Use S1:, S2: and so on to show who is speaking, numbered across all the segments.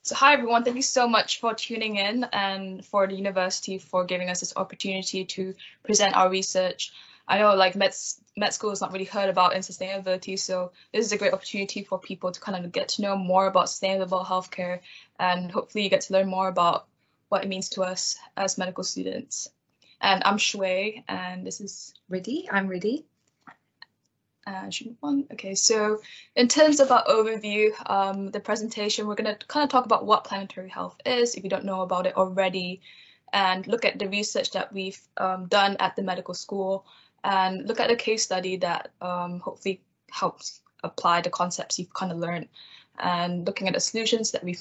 S1: So hi everyone, thank you so much for tuning in and for the university for giving us this opportunity to present our research. I know like med school is not really heard about in sustainability, so this is a great opportunity for people to kind of get to know more about sustainable healthcare, and hopefully you get to learn more about what it means to us as medical students. And I'm Shui, and this is
S2: Ready? I'm ready.
S1: should move on. Okay, so in terms of our overview, the presentation, we're going to kind of talk about what planetary health is, if you don't know about it already, and look at the research that we've done at the medical school, and look at a case study that hopefully helps apply the concepts you've kind of learned, and looking at the solutions that we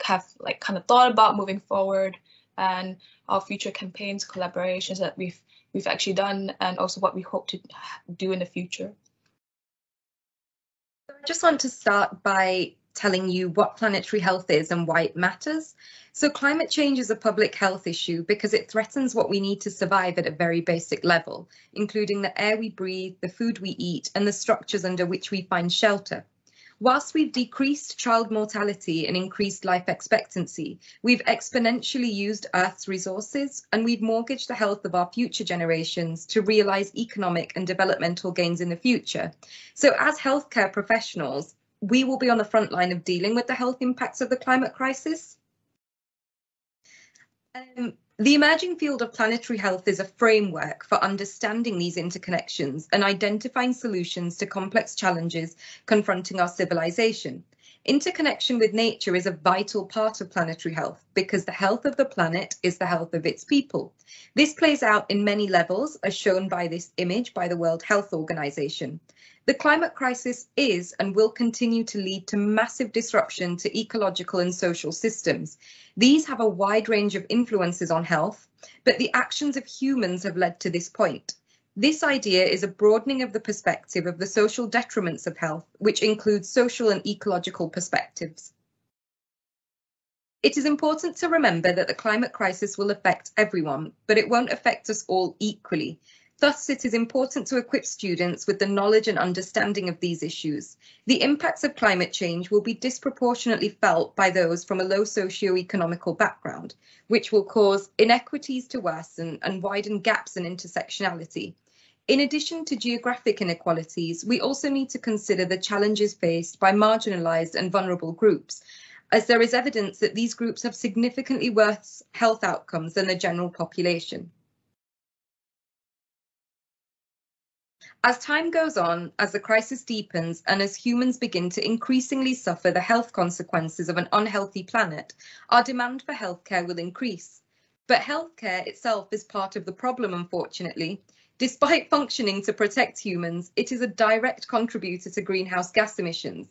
S1: have like kind of thought about moving forward, and our future campaigns, collaborations that we've actually done, and also what we hope to do in the future.
S2: I just want to start by telling you what planetary health is and why it matters. So climate change is a public health issue because it threatens what we need to survive at a very basic level, including the air we breathe, the food we eat, and the structures under which we find shelter. Whilst we've decreased child mortality and increased life expectancy, we've exponentially used Earth's resources, and we've mortgaged the health of our future generations to realise economic and developmental gains in the future. So as healthcare professionals, we will be on the front line of dealing with the health impacts of the climate crisis. The emerging field of planetary health is a framework for understanding these interconnections and identifying solutions to complex challenges confronting our civilization. Interconnection with nature is a vital part of planetary health because the health of the planet is the health of its people. This plays out in many levels, as shown by this image by the World Health Organization. The climate crisis is and will continue to lead to massive disruption to ecological and social systems. These have a wide range of influences on health, but the actions of humans have led to this point. This idea is a broadening of the perspective of the social detriments of health, which includes social and ecological perspectives. It is important to remember that the climate crisis will affect everyone, but it won't affect us all equally. Thus, it is important to equip students with the knowledge and understanding of these issues. The impacts of climate change will be disproportionately felt by those from a low socio-economical background, which will cause inequities to worsen and widen gaps in intersectionality. In addition to geographic inequalities, we also need to consider the challenges faced by marginalised and vulnerable groups, as there is evidence that these groups have significantly worse health outcomes than the general population. As time goes on, as the crisis deepens, and as humans begin to increasingly suffer the health consequences of an unhealthy planet, our demand for healthcare will increase. But healthcare itself is part of the problem, unfortunately. Despite functioning to protect humans, it is a direct contributor to greenhouse gas emissions.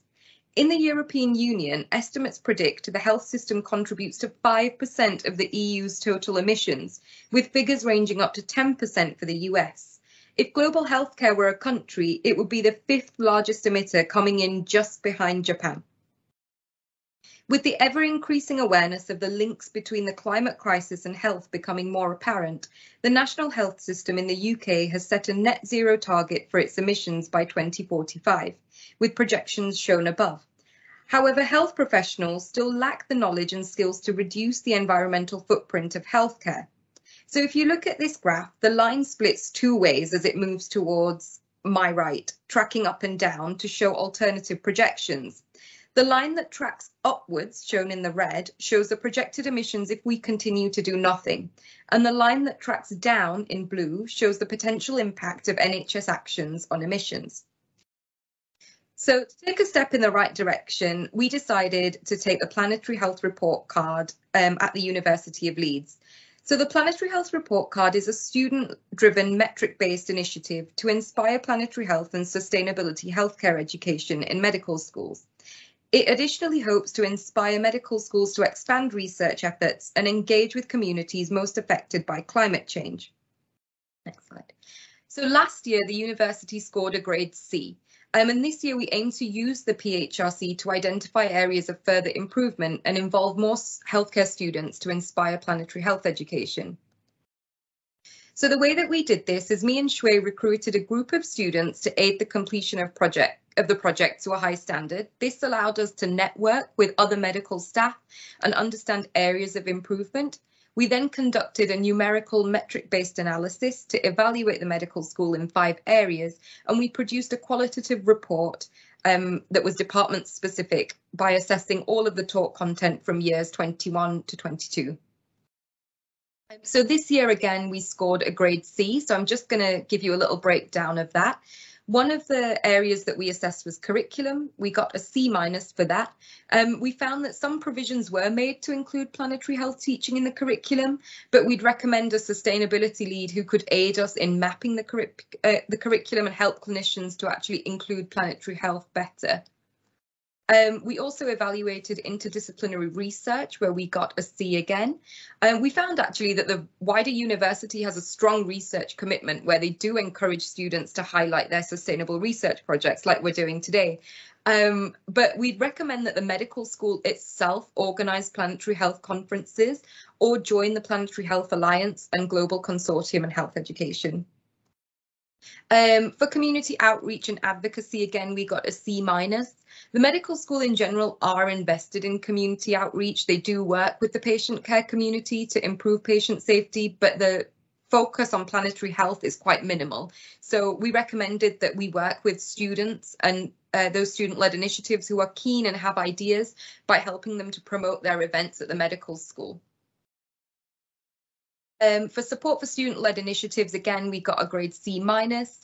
S2: In the European Union, estimates predict the health system contributes to 5% of the EU's total emissions, with figures ranging up to 10% for the US. If global healthcare were a country, it would be the 5th largest emitter, coming in just behind Japan. With the ever-increasing awareness of the links between the climate crisis and health becoming more apparent, the National Health System in the UK has set a net zero target for its emissions by 2045, with projections shown above. However, health professionals still lack the knowledge and skills to reduce the environmental footprint of healthcare. So if you look at this graph, the line splits two ways as it moves towards my right, tracking up and down to show alternative projections. The line that tracks upwards, shown in the red, shows the projected emissions if we continue to do nothing. And the line that tracks down in blue shows the potential impact of NHS actions on emissions. So to take a step in the right direction, we decided to take the Planetary Health Report Card at the University of Leeds. So the Planetary Health Report Card is a student-driven, metric-based initiative to inspire planetary health and sustainability healthcare education in medical schools. It additionally hopes to inspire medical schools to expand research efforts and engage with communities most affected by climate change. Next slide. So last year, the university scored a grade C. And this year we aim to use the PHRC to identify areas of further improvement and involve more healthcare students to inspire planetary health education. So the way that we did this is me and Shui recruited a group of students to aid the completion of of the project to a high standard. This allowed us to network with other medical staff and understand areas of improvement. We then conducted a numerical metric-based analysis to evaluate the medical school in 5 areas, and we produced a qualitative report that was department specific by assessing all of the talk content from years 21 to 22. So this year again, we scored a grade C, so I'm just going to give you a little breakdown of that. One of the areas that we assessed was curriculum. We got a C- for that. We found that some provisions were made to include planetary health teaching in the curriculum, but we'd recommend a sustainability lead who could aid us in mapping the curriculum and help clinicians to actually include planetary health better. We also evaluated interdisciplinary research, where we got a C again. We found actually that the wider university has a strong research commitment where they do encourage students to highlight their sustainable research projects like we're doing today. But we'd recommend that the medical school itself organise planetary health conferences or join the Planetary Health Alliance and Global Consortium in Health Education. For community outreach and advocacy, again, we got a C-. The medical school in general are invested in community outreach. They do work with the patient care community to improve patient safety, but the focus on planetary health is quite minimal. So we recommended that we work with students and those student-led initiatives who are keen and have ideas by helping them to promote their events at the medical school. For support for student-led initiatives, again, we got a grade C-.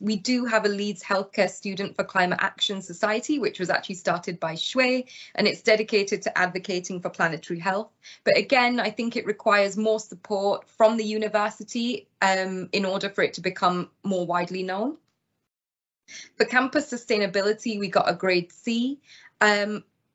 S2: We do have a Leeds Healthcare Student for Climate Action Society, which was actually started by Shui, and it's dedicated to advocating for planetary health. But again, I think it requires more support from the university in order for it to become more widely known. For campus sustainability, we got a grade C.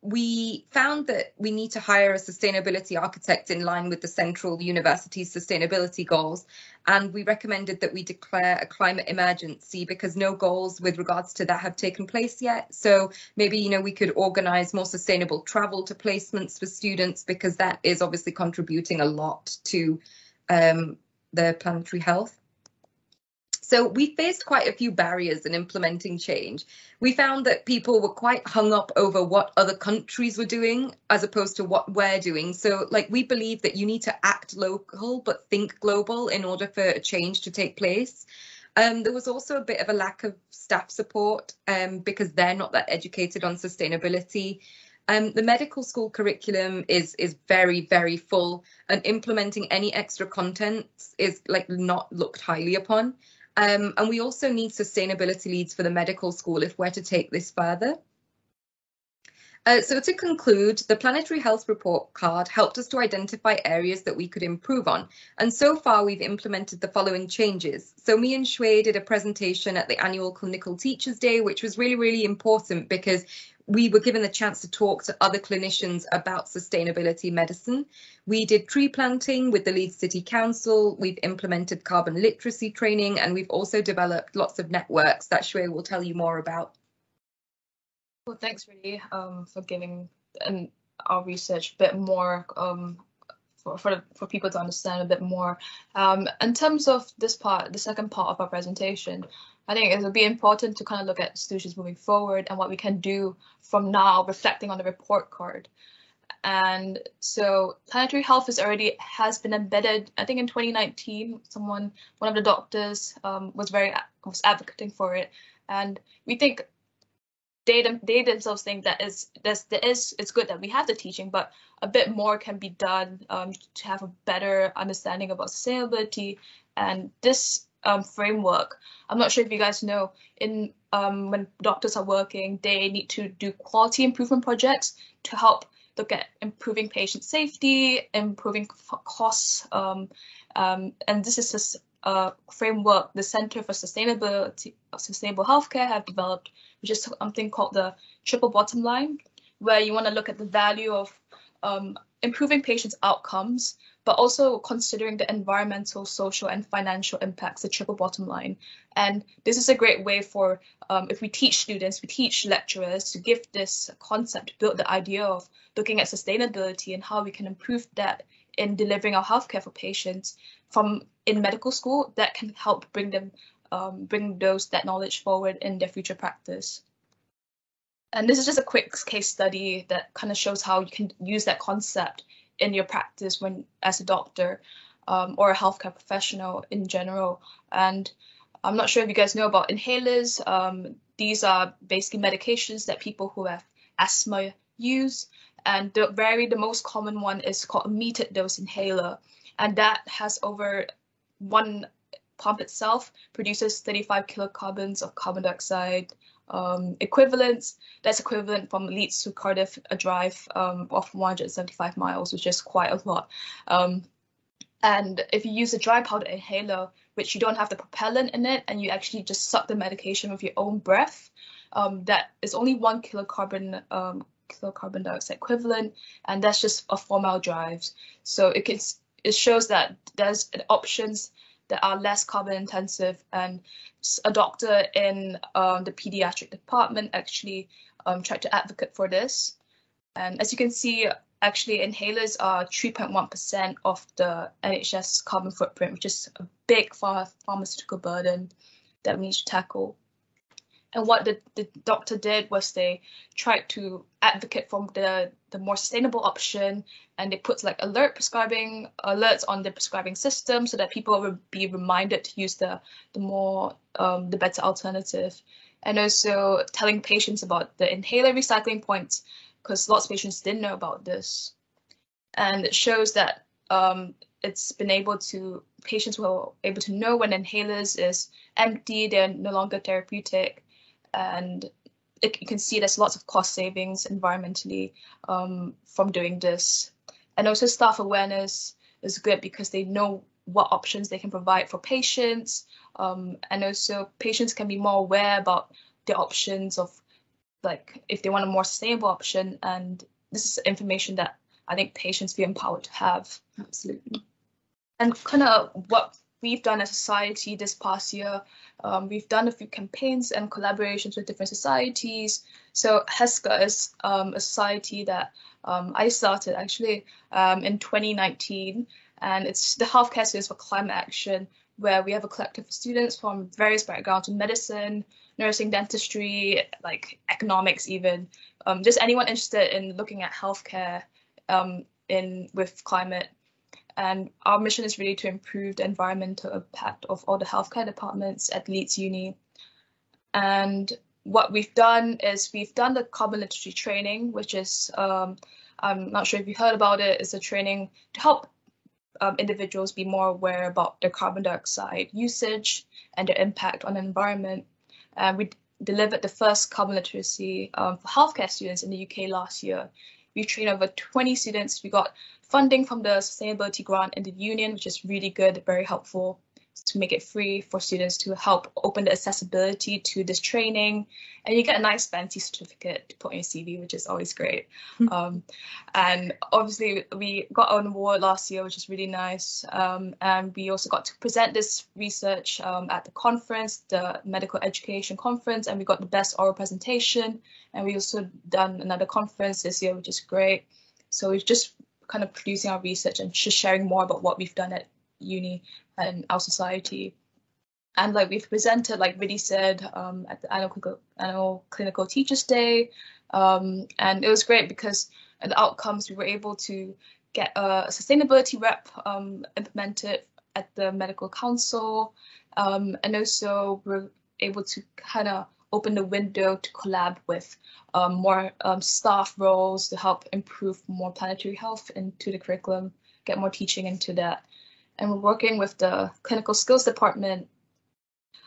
S2: We found that we need to hire a sustainability architect in line with the Central University's sustainability goals, and we recommended that we declare a climate emergency because no goals with regards to that have taken place yet. So maybe, you know, we could organise more sustainable travel to placements for students, because that is obviously contributing a lot to the planetary health. So we faced quite a few barriers in implementing change. We found that people were quite hung up over what other countries were doing as opposed to what we're doing. So like, we believe that you need to act local but think global in order for a change to take place. There was also a bit of a lack of staff support because they're not that educated on sustainability. The medical school curriculum is very, very full, and implementing any extra content is like not looked highly upon. And we also need sustainability leads for the medical school if we're to take this further. So to conclude, the Planetary Health Report Card helped us to identify areas that we could improve on. And so far, we've implemented the following changes. So me and Shui did a presentation at the annual Clinical Teachers Day, which was really, really important because we were given the chance to talk to other clinicians about sustainability medicine. We did tree planting with the Leeds City Council. We've implemented carbon literacy training, and we've also developed lots of networks that Shui will tell you more about.
S1: Well, thanks really for giving our research a bit more for people to understand a bit more. In terms of this part, the second part of our presentation, I think it would be important to kind of look at solutions moving forward and what we can do from now, reflecting on the report card. And so planetary health has been embedded. I think in 2019, one of the doctors was advocating for it, and we think they themselves think that it's good that we have the teaching, but a bit more can be done to have a better understanding about sustainability. And this framework, I'm not sure if you guys know, when doctors are working, they need to do quality improvement projects to help look at improving patient safety, improving costs, and this is a framework the Center for Sustainable Healthcare have developed, which is something called the triple bottom line, where you want to look at the value of improving patients' outcomes, but also considering the environmental, social, and financial impacts, the triple bottom line. And this is a great way for, if we teach students, we teach lecturers to give this concept, build the idea of looking at sustainability and how we can improve that in delivering our healthcare for patients in medical school, that can help bring that knowledge forward in their future practice. And this is just a quick case study that kind of shows how you can use that concept in your practice when as a doctor or a healthcare professional in general. And I'm not sure if you guys know about inhalers. These are basically medications that people who have asthma use. And the most common one is called a metered dose inhaler. And that has over one pump itself produces 35 kilocarbons of carbon dioxide equivalents. That's equivalent from Leeds to Cardiff, a drive of 175 miles, which is quite a lot. And if you use a dry powder inhaler, which you don't have the propellant in it, and you actually just suck the medication with your own breath, that is only 1 kilocarbon dioxide equivalent, and that's just a 4-mile drive. So it shows that there's options that are less carbon intensive, and a doctor in the pediatric department actually tried to advocate for this. And as you can see, actually inhalers are 3.1% of the NHS carbon footprint, which is a big pharmaceutical burden that we need to tackle. And what the doctor did was they tried to advocate for the more sustainable option, and they put like alerts on the prescribing system so that people will be reminded to use the better alternative, and also telling patients about the inhaler recycling points, because lots of patients didn't know about this. And it shows that it's been patients were able to know when inhalers is empty, they're no longer therapeutic, and you can see there's lots of cost savings environmentally from doing this. And also staff awareness is good because they know what options they can provide for patients, and also patients can be more aware about the options of, like, if they want a more sustainable option, and this is information that I think patients feel empowered to have.
S2: Absolutely.
S1: And kind of what we've done as a society this past year, we've done a few campaigns and collaborations with different societies. So HESCA is a society that I started actually in 2019, and it's the Healthcare Students for Climate Action, where we have a collective of students from various backgrounds in medicine, nursing, dentistry, like economics even, just anyone interested in looking at healthcare with climate. And our mission is really to improve the environmental impact of all the healthcare departments at Leeds Uni. And what we've done is we've done the carbon literacy training, which is, I'm not sure if you heard about it, it's a training to help individuals be more aware about their carbon dioxide usage and their impact on the environment. We delivered the first carbon literacy for healthcare students in the UK last year. We trained over 20 students. We got funding from the sustainability grant in the union, which is really good, very helpful to make it free for students to help open the accessibility to this training. And you get a nice fancy certificate to put on your CV, which is always great. And obviously we got an award last year, which is really nice. And we also got to present this research at the conference, the medical education conference, and we got the best oral presentation. And we also done another conference this year, which is great. So we're just kind of producing our research and just sharing more about what we've done at uni and our society. And like we've presented, like Vidhi said, at the annual Clinical Teachers Day, and it was great because the outcomes, we were able to get a sustainability rep implemented at the Medical Council, and also we're able to kind of open the window to collab with more staff roles to help improve more planetary health into the curriculum, get more teaching into that. And we're working with the clinical skills department.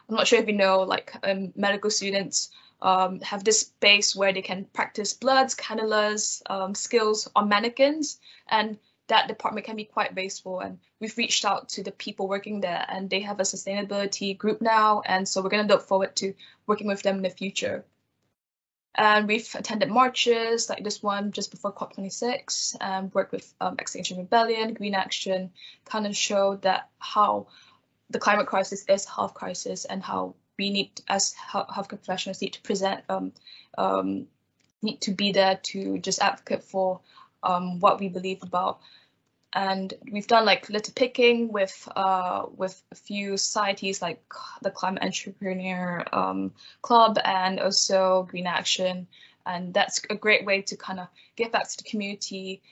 S1: I'm not sure if you know, like medical students have this space where they can practice bloods, cannulas, skills on mannequins, and that department can be quite wasteful. And we've reached out to the people working there, and they have a sustainability group now, and so we're going to look forward to working with them in the future. And we've attended marches like this one just before COP26, and worked with Extinction Rebellion, Green Action, kind of showed that how the climate crisis is a health crisis, and how we need, as healthcare professionals, need to present, need to be there to just advocate for what we believe about. And we've done like litter picking with a few societies like the Climate Entrepreneur Club and also Green Action. And that's a great way to kind of give back to the community,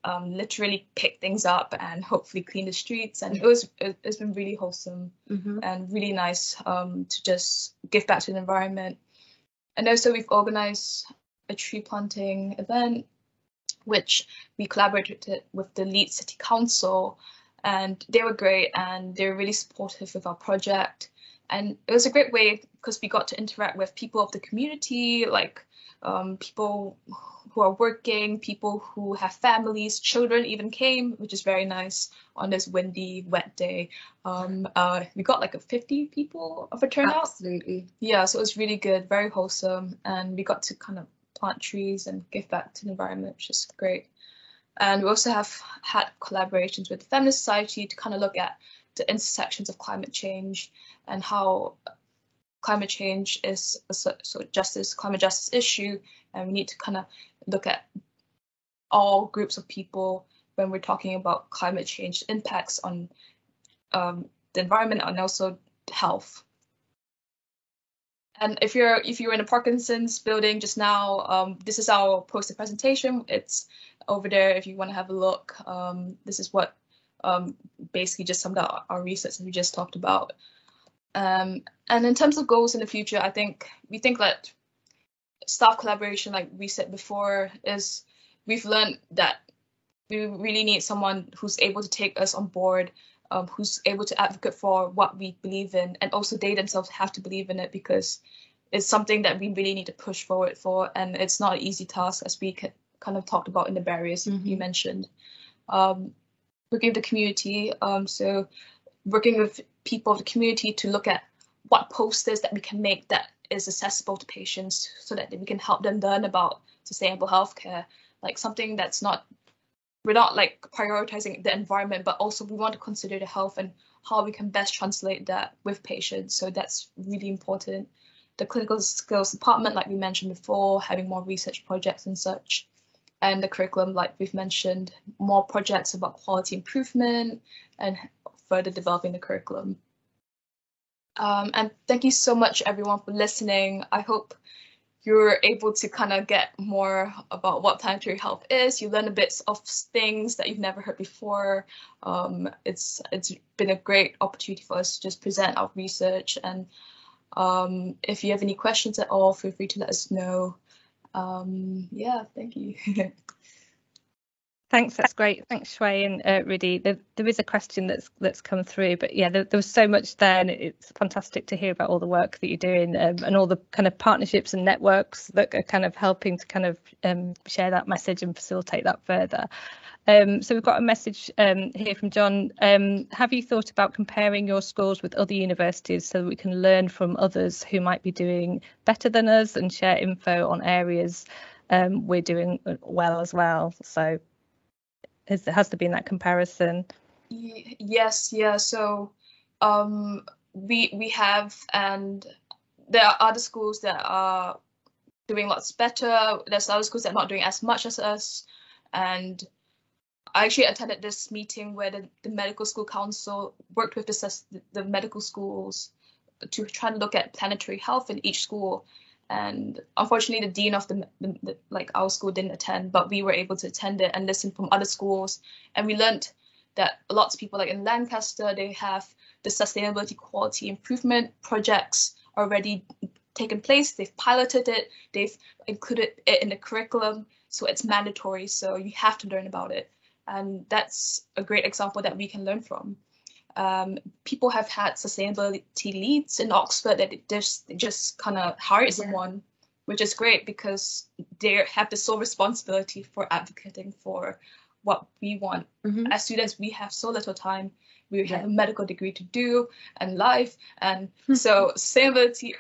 S1: literally pick things up and hopefully clean the streets. And it's been really wholesome and really nice to just give back to the environment. And also we've organized a tree planting event, which we collaborated with the Leeds City Council, and they were great and they were really supportive of our project. And it was a great way because we got to interact with people of the community, like people who are working, people who have families, children even came, which is very nice on this windy, wet day. We got like 50 people of a turnout.
S2: Absolutely.
S1: Yeah, so it was really good, very wholesome, and we got to kind of plant trees and give back to the environment, which is great. And we also have had collaborations with the Feminist Society to kind of look at the intersections of climate change and how climate change is a climate justice issue, and we need to kind of look at all groups of people when we're talking about climate change impacts on the environment and also health. And if you're in a Parkinson's building just now, this is our poster presentation. It's over there if you want to have a look. This is what basically just summed up our research that we just talked about. And in terms of goals in the future, we think that staff collaboration, like we said before, is we've learned that we really need someone who's able to take us on board, who's able to advocate for what we believe in, and also they themselves have to believe in it, because it's something that we really need to push forward for, and it's not an easy task, as we kind of talked about in the barriers you mentioned. Working with the community, so working with people of the community to look at what posters that we can make that is accessible to patients so that we can help them learn about sustainable healthcare, like something that's we're not like prioritizing the environment, but also we want to consider the health and how we can best translate that with patients. So that's really important. The clinical skills department, like we mentioned before, having more research projects and such. And the curriculum, like we've mentioned, more projects about quality improvement and further developing the curriculum. And thank you so much, everyone, for listening. I hope you're able to kind of get more about what planetary health is. You learn a bit of things that you've never heard before. It's been a great opportunity for us to just present our research. And if you have any questions at all, feel free to let us know. Yeah, thank you.
S3: Thanks, that's great. Thanks, Shui and Riddhi. There is a question that's come through, but yeah, there was so much there, and it's fantastic to hear about all the work that you're doing and all the kind of partnerships and networks that are kind of helping to kind of share that message and facilitate that further. So we've got a message here from John. Have you thought about comparing your scores with other universities so that we can learn from others who might be doing better than us and share info on areas we're doing well as well? So has there been that comparison?
S1: Yes, yeah. So we have, and there are other schools that are doing lots better. There's other schools that are not doing as much as us. And I actually attended this meeting where the medical school council worked with the medical schools to try and look at planetary health in each school. And unfortunately, the dean of our school didn't attend, but we were able to attend it and listen from other schools. And we learned that lots of people, like in Lancaster, they have the sustainability quality improvement projects already taken place. They've piloted it. They've included it in the curriculum. So it's mandatory. So you have to learn about it. And that's a great example that we can learn from. People have had sustainability leads in Oxford that they just kind of hired someone, which is great because they have the sole responsibility for advocating for what we want. As students, we have so little time. We have a medical degree to do and life, and so sustainability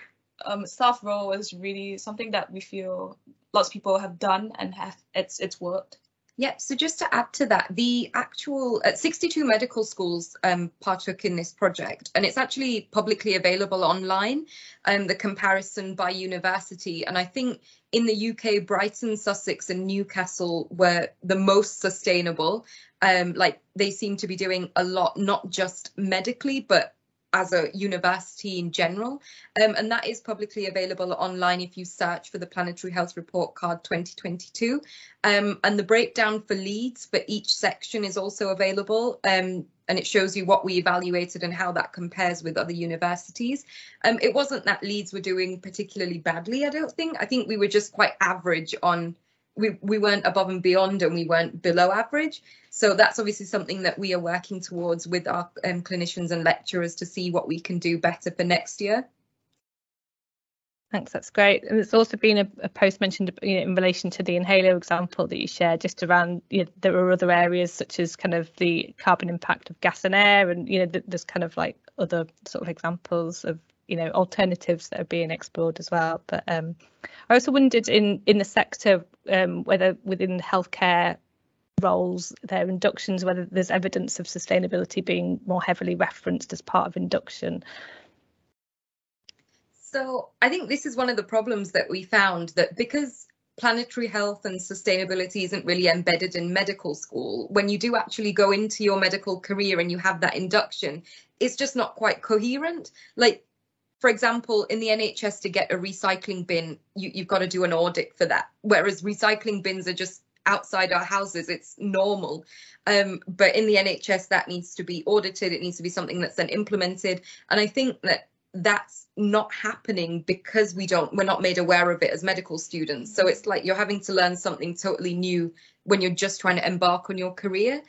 S1: staff role is really something that we feel lots of people have done and it's worked.
S2: Yep, so just to add to that, the actual 62 medical schools partook in this project, and it's actually publicly available online, the comparison by university. And I think in the UK, Brighton, Sussex and Newcastle were the most sustainable. Like they seem to be doing a lot, not just medically, but as a university in general. And that is publicly available online if you search for the Planetary Health Report Card 2022. And the breakdown for Leeds for each section is also available. And it shows you what we evaluated and how that compares with other universities. It wasn't that Leeds were doing particularly badly, I don't think. I think we were just quite average on, we weren't above and beyond, and we weren't below average. So that's obviously something that we are working towards with our clinicians and lecturers to see what we can do better for next year.
S3: Thanks, that's great. And there's also been a post mentioned, in relation to the inhaler example that you shared, just around, there are other areas such as kind of the carbon impact of gas and air, and there's kind of like other sort of examples of alternatives that are being explored as well. But I also wondered in the sector whether within the healthcare roles, their inductions, whether there's evidence of sustainability being more heavily referenced as part of induction.
S2: So I think this is one of the problems that we found, that because planetary health and sustainability isn't really embedded in medical school, when you do actually go into your medical career and you have that induction, it's just not quite coherent. Like, for example, in the NHS, to get a recycling bin, you've got to do an audit for that, whereas recycling bins are just outside our houses, it's normal. But in the NHS, that needs to be audited. It needs to be something that's then implemented. And I think that that's not happening because we're not made aware of it as medical students. So it's like you're having to learn something totally new when you're just trying to embark on your career.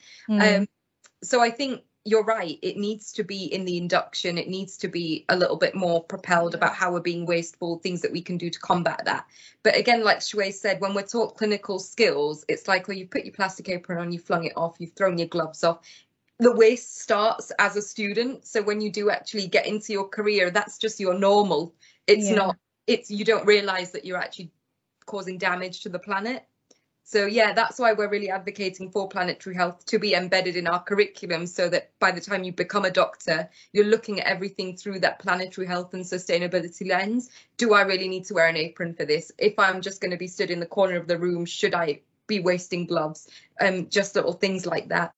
S2: So I think you're right. It needs to be in the induction. It needs to be a little bit more propelled about how we're being wasteful, things that we can do to combat that. But again, like Shui said, when we're taught clinical skills, it's like, well, you put your plastic apron on, you flung it off, you've thrown your gloves off. The waste starts as a student. So when you do actually get into your career, that's just your normal. It's not, you don't realize that you're actually causing damage to the planet. So yeah, that's why we're really advocating for planetary health to be embedded in our curriculum, so that by the time you become a doctor, you're looking at everything through that planetary health and sustainability lens. Do I really need to wear an apron for this? If I'm just going to be stood in the corner of the room, should I be wasting gloves? Just little things like that.